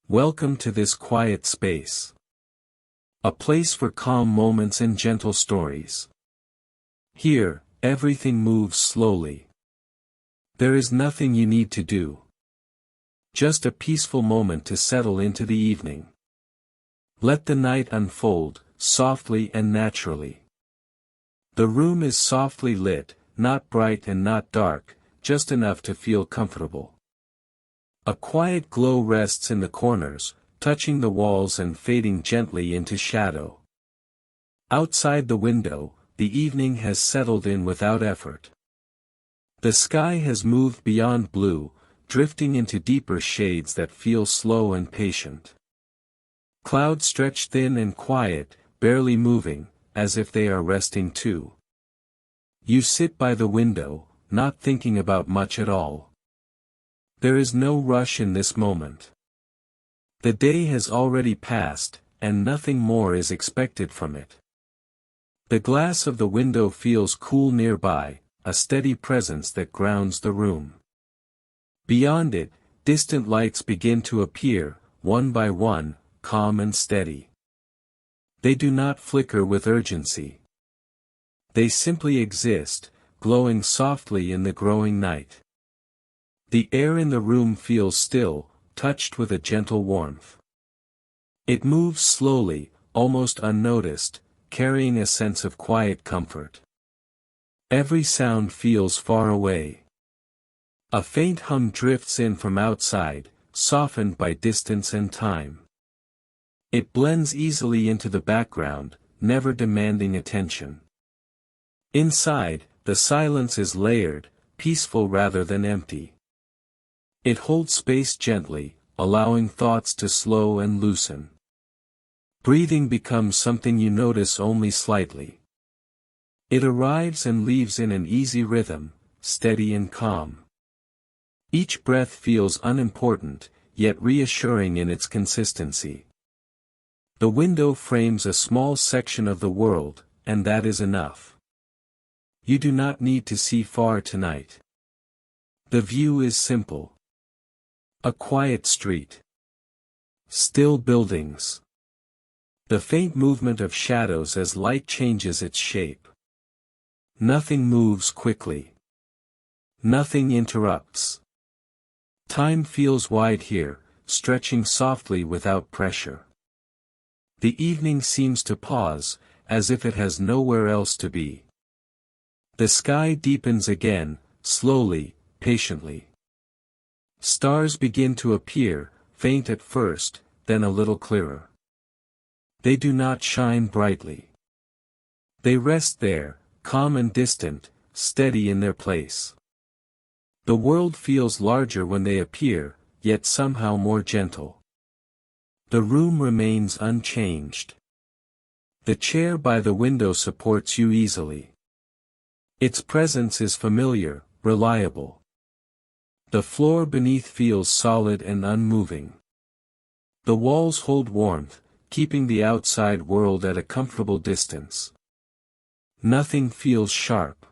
Welcome to this quiet space. A place for calm moments and gentle stories. Here, everything moves slowly. There is nothing you need to do. Just a peaceful moment to settle into the evening. Let the night unfold, softly and naturally. The room is softly lit, not bright and not dark, just enough to feel comfortable. A quiet glow rests in the corners, touching the walls and fading gently into shadow. Outside the window, the evening has settled in without effort. The sky has moved beyond blue, drifting into deeper shades that feel slow and patient. Clouds stretch thin and quiet, barely moving, as if they are resting too. You sit by the window, not thinking about much at all. There is no rush in this moment. The day has already passed, and nothing more is expected from it. The glass of the window feels cool nearby, a steady presence that grounds the room. Beyond it, distant lights begin to appear, one by one, calm and steady. They do not flicker with urgency. They simply exist, glowing softly in the growing night. The air in the room feels still, touched with a gentle warmth. It moves slowly, almost unnoticed, carrying a sense of quiet comfort. Every sound feels far away. A faint hum drifts in from outside, softened by distance and time. It blends easily into the background, never demanding attention. Inside, the silence is layered, peaceful rather than empty. It holds space gently, allowing thoughts to slow and loosen. Breathing becomes something you notice only slightly. It arrives and leaves in an easy rhythm, steady and calm. Each breath feels unimportant, yet reassuring in its consistency. The window frames a small section of the world, and that is enough. You do not need to see far tonight. The view is simple. A quiet street. Still buildings. The faint movement of shadows as light changes its shape. Nothing moves quickly. Nothing interrupts. Time feels wide here, stretching softly without pressure. The evening seems to pause, as if it has nowhere else to be. The sky deepens again, slowly, patiently. Stars begin to appear, faint at first, then a little clearer. They do not shine brightly. They rest there, calm and distant, steady in their place. The world feels larger when they appear, yet somehow more gentle. The room remains unchanged. The chair by the window supports you easily. Its presence is familiar, reliable. The floor beneath feels solid and unmoving. The walls hold warmth, keeping the outside world at a comfortable distance. Nothing feels sharp.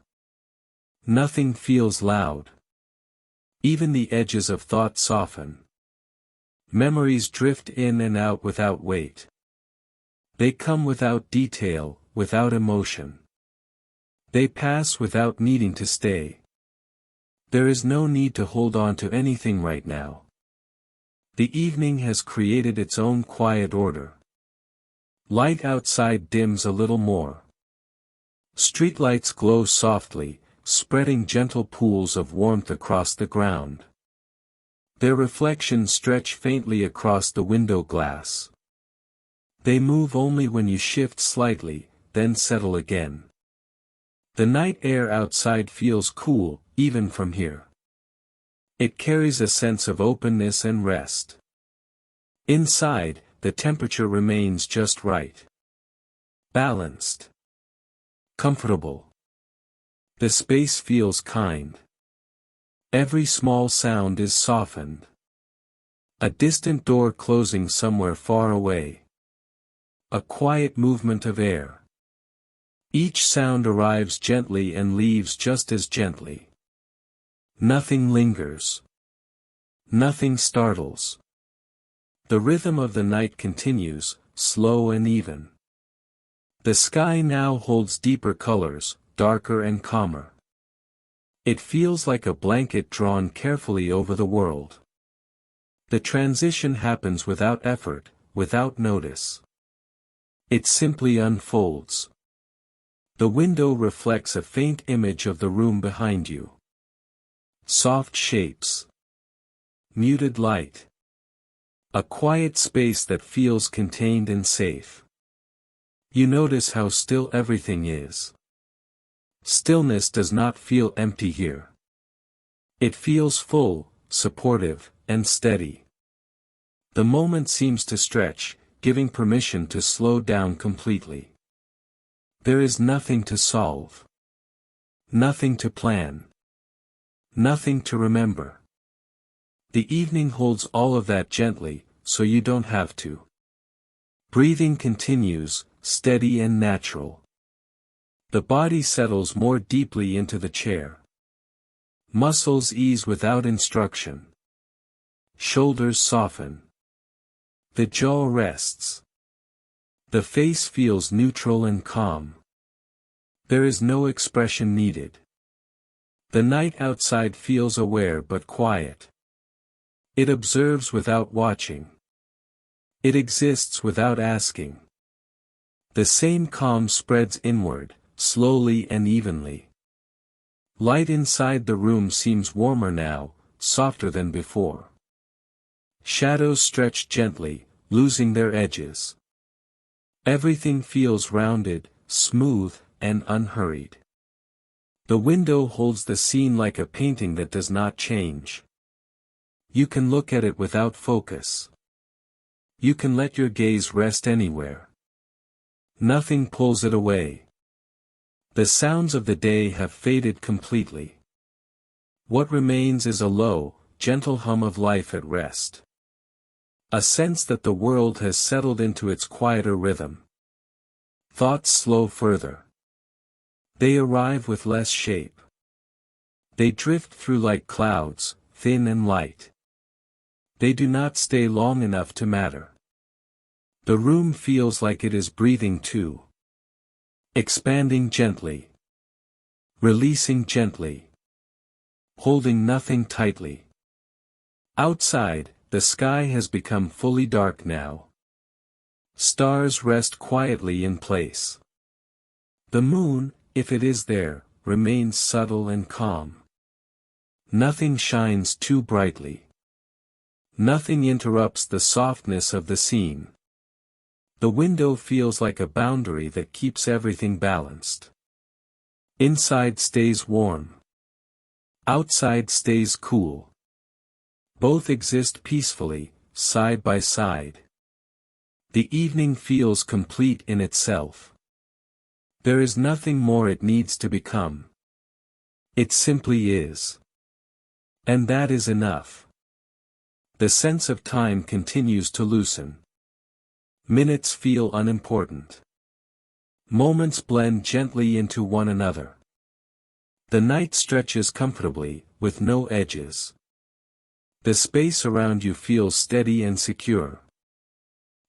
Nothing feels loud. Even the edges of thought soften. Memories drift in and out without weight. They come without detail, without emotion. They pass without needing to stay. There is no need to hold on to anything right now. The evening has created its own quiet order. Light outside dims a little more. Streetlights glow softly, spreading gentle pools of warmth across the ground. Their reflections stretch faintly across the window glass. They move only when you shift slightly, then settle again. The night air outside feels cool, even from here. It carries a sense of openness and rest. Inside, the temperature remains just right. Balanced. Comfortable. The space feels kind. Every small sound is softened. A distant door closing somewhere far away. A quiet movement of air. Each sound arrives gently and leaves just as gently. Nothing lingers. Nothing startles. The rhythm of the night continues, slow and even. The sky now holds deeper colors, darker and calmer. It feels like a blanket drawn carefully over the world. The transition happens without effort, without notice. It simply unfolds. The window reflects a faint image of the room behind you. Soft shapes. Muted light. A quiet space that feels contained and safe. You notice how still everything is. Stillness does not feel empty here. It feels full, supportive, and steady. The moment seems to stretch, giving permission to slow down completely. There is nothing to solve. Nothing to plan. Nothing to remember. The evening holds all of that gently, so you don't have to. Breathing continues, steady and natural. The body settles more deeply into the chair. Muscles ease without instruction. Shoulders soften. The jaw rests. The face feels neutral and calm. There is no expression needed. The night outside feels aware but quiet. It observes without watching. It exists without asking. The same calm spreads inward, slowly and evenly. Light inside the room seems warmer now, softer than before. Shadows stretch gently, losing their edges. Everything feels rounded, smooth, and unhurried. The window holds the scene like a painting that does not change. You can look at it without focus. You can let your gaze rest anywhere. Nothing pulls it away. The sounds of the day have faded completely. What remains is a low, gentle hum of life at rest. A sense that the world has settled into its quieter rhythm. Thoughts slow further. They arrive with less shape. They drift through like clouds, thin and light. They do not stay long enough to matter. The room feels like it is breathing too. Expanding gently. Releasing gently. Holding nothing tightly. Outside, the sky has become fully dark now. Stars rest quietly in place. The moon, if it is there, remains subtle and calm. Nothing shines too brightly. Nothing interrupts the softness of the scene. The window feels like a boundary that keeps everything balanced. Inside stays warm. Outside stays cool. Both exist peacefully, side by side. The evening feels complete in itself. There is nothing more it needs to become. It simply is. And that is enough. The sense of time continues to loosen. Minutes feel unimportant. Moments blend gently into one another. The night stretches comfortably, with no edges. The space around you feels steady and secure.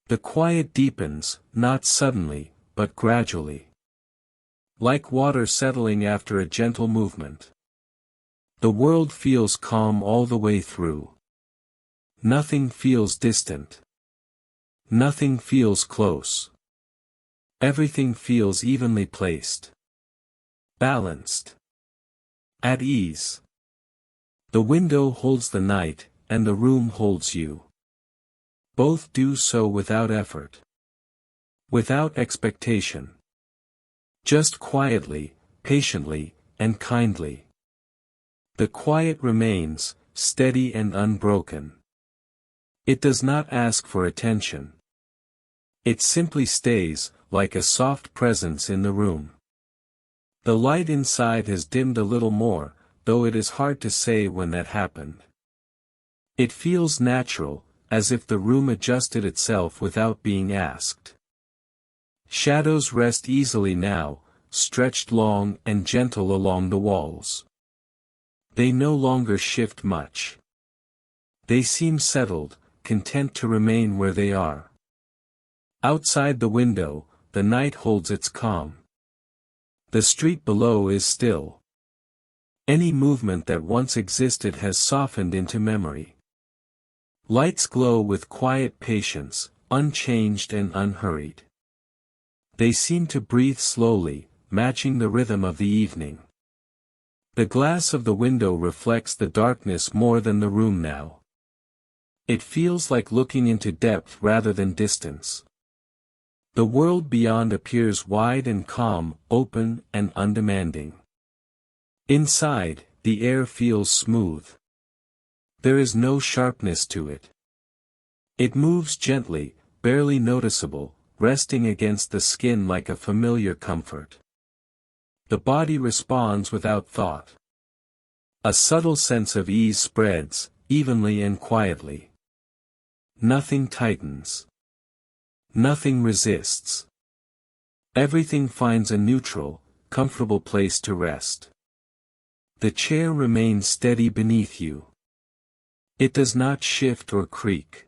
The quiet deepens, not suddenly, but gradually. Like water settling after a gentle movement. The world feels calm all the way through. Nothing feels distant. Nothing feels close. Everything feels evenly placed. Balanced. At ease. The window holds the night, and the room holds you. Both do so without effort. Without expectation. Just quietly, patiently, and kindly. The quiet remains, steady and unbroken. It does not ask for attention. It simply stays, like a soft presence in the room. The light inside has dimmed a little more, though it is hard to say when that happened. It feels natural, as if the room adjusted itself without being asked. Shadows rest easily now, stretched long and gentle along the walls. They no longer shift much. They seem settled, content to remain where they are. Outside the window, the night holds its calm. The street below is still. Any movement that once existed has softened into memory. Lights glow with quiet patience, unchanged and unhurried. They seem to breathe slowly, matching the rhythm of the evening. The glass of the window reflects the darkness more than the room now. It feels like looking into depth rather than distance. The world beyond appears wide and calm, open and undemanding. Inside, the air feels smooth. There is no sharpness to it. It moves gently, barely noticeable, resting against the skin like a familiar comfort. The body responds without thought. A subtle sense of ease spreads, evenly and quietly. Nothing tightens. Nothing resists. Everything finds a neutral, comfortable place to rest. The chair remains steady beneath you. It does not shift or creak.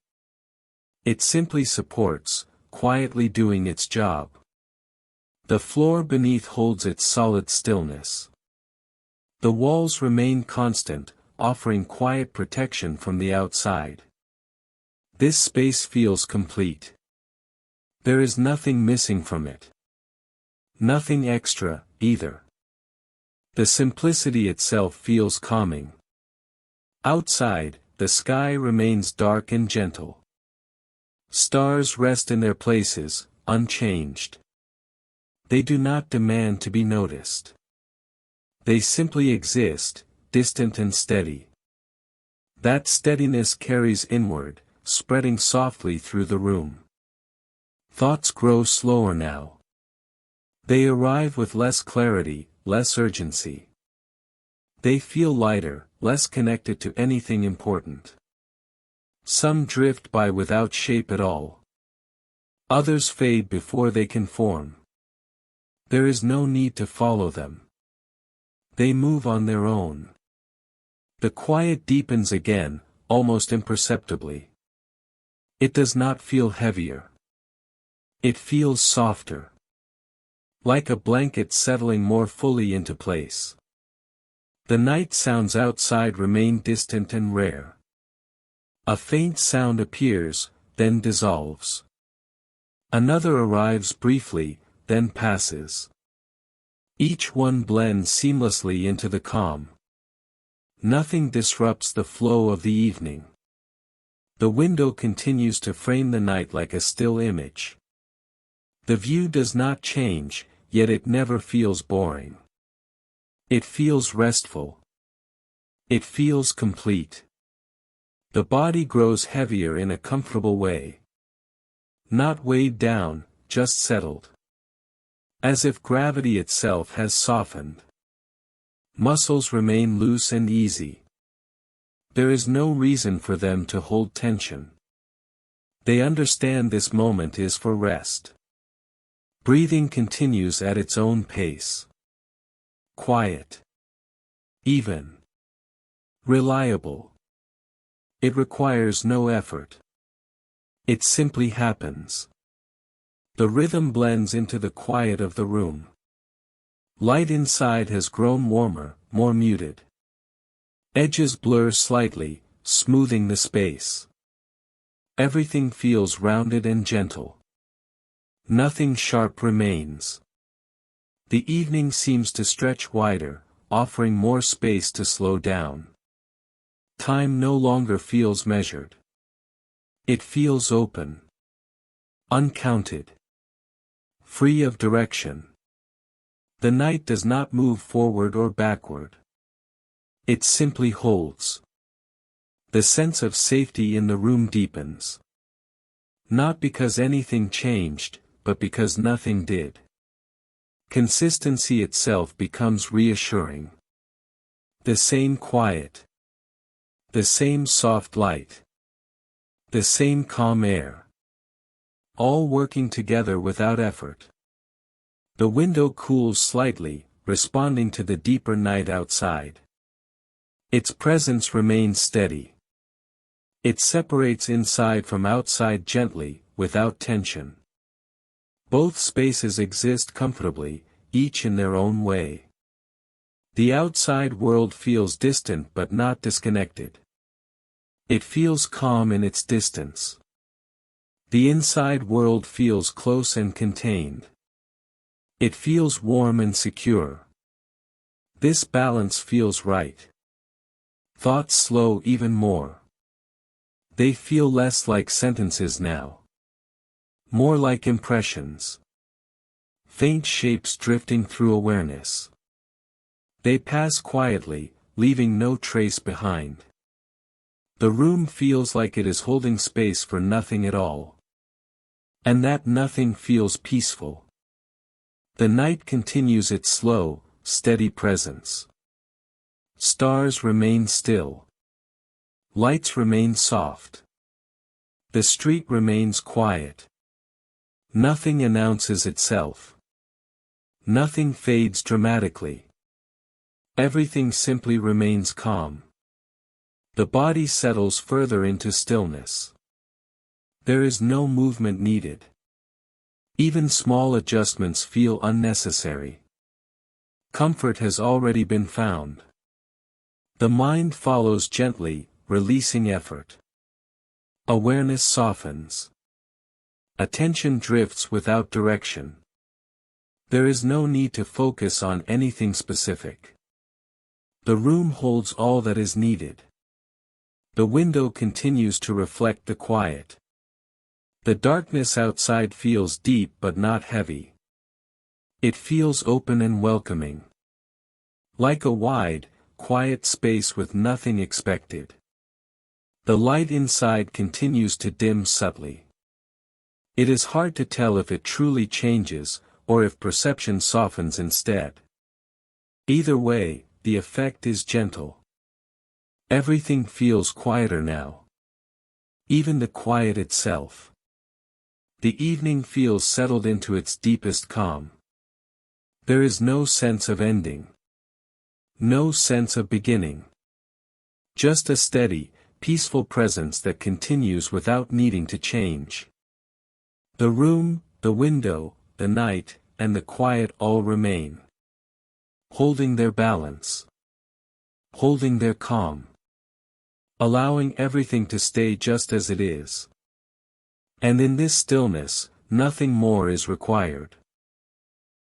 It simply supports, quietly doing its job. The floor beneath holds its solid stillness. The walls remain constant, offering quiet protection from the outside. This space feels complete. There is nothing missing from it. Nothing extra, either. The simplicity itself feels calming. Outside, the sky remains dark and gentle. Stars rest in their places, unchanged. They do not demand to be noticed. They simply exist, distant and steady. That steadiness carries inward, spreading softly through the room. Thoughts grow slower now. They arrive with less clarity, less urgency. They feel lighter, less connected to anything important. Some drift by without shape at all. Others fade before they can form. There is no need to follow them. They move on their own. The quiet deepens again, almost imperceptibly. It does not feel heavier. It feels softer. Like a blanket settling more fully into place. The night sounds outside remain distant and rare. A faint sound appears, then dissolves. Another arrives briefly, then passes. Each one blends seamlessly into the calm. Nothing disrupts the flow of the evening. The window continues to frame the night like a still image. The view does not change, yet it never feels boring. It feels restful. It feels complete. The body grows heavier in a comfortable way. Not weighed down, just settled. As if gravity itself has softened. Muscles remain loose and easy. There is no reason for them to hold tension. They understand this moment is for rest. Breathing continues at its own pace. Quiet. Even. Reliable. It requires no effort. It simply happens. The rhythm blends into the quiet of the room. Light inside has grown warmer, more muted. Edges blur slightly, smoothing the space. Everything feels rounded and gentle. Nothing sharp remains. The evening seems to stretch wider, offering more space to slow down. Time no longer feels measured. It feels open. Uncounted. Free of direction. The night does not move forward or backward. It simply holds. The sense of safety in the room deepens. Not because anything changed, but because nothing did. Consistency itself becomes reassuring. The same quiet. The same soft light. The same calm air. All working together without effort. The window cools slightly, responding to the deeper night outside. Its presence remains steady. It separates inside from outside gently, without tension. Both spaces exist comfortably, each in their own way. The outside world feels distant but not disconnected. It feels calm in its distance. The inside world feels close and contained. It feels warm and secure. This balance feels right. Thoughts slow even more. They feel less like sentences now. More like impressions. Faint shapes drifting through awareness. They pass quietly, leaving no trace behind. The room feels like it is holding space for nothing at all. And that nothing feels peaceful. The night continues its slow, steady presence. Stars remain still. Lights remain soft. The street remains quiet. Nothing announces itself. Nothing fades dramatically. Everything simply remains calm. The body settles further into stillness. There is no movement needed. Even small adjustments feel unnecessary. Comfort has already been found. The mind follows gently, releasing effort. Awareness softens. Attention drifts without direction. There is no need to focus on anything specific. The room holds all that is needed. The window continues to reflect the quiet. The darkness outside feels deep but not heavy. It feels open and welcoming. Like a wide, quiet space with nothing expected. The light inside continues to dim subtly. It is hard to tell if it truly changes, or if perception softens instead. Either way, the effect is gentle. Everything feels quieter now. Even the quiet itself. The evening feels settled into its deepest calm. There is no sense of ending. No sense of beginning. Just a steady, peaceful presence that continues without needing to change. The room, the window, the night, and the quiet all remain. Holding their balance. Holding their calm. Allowing everything to stay just as it is. And in this stillness, nothing more is required.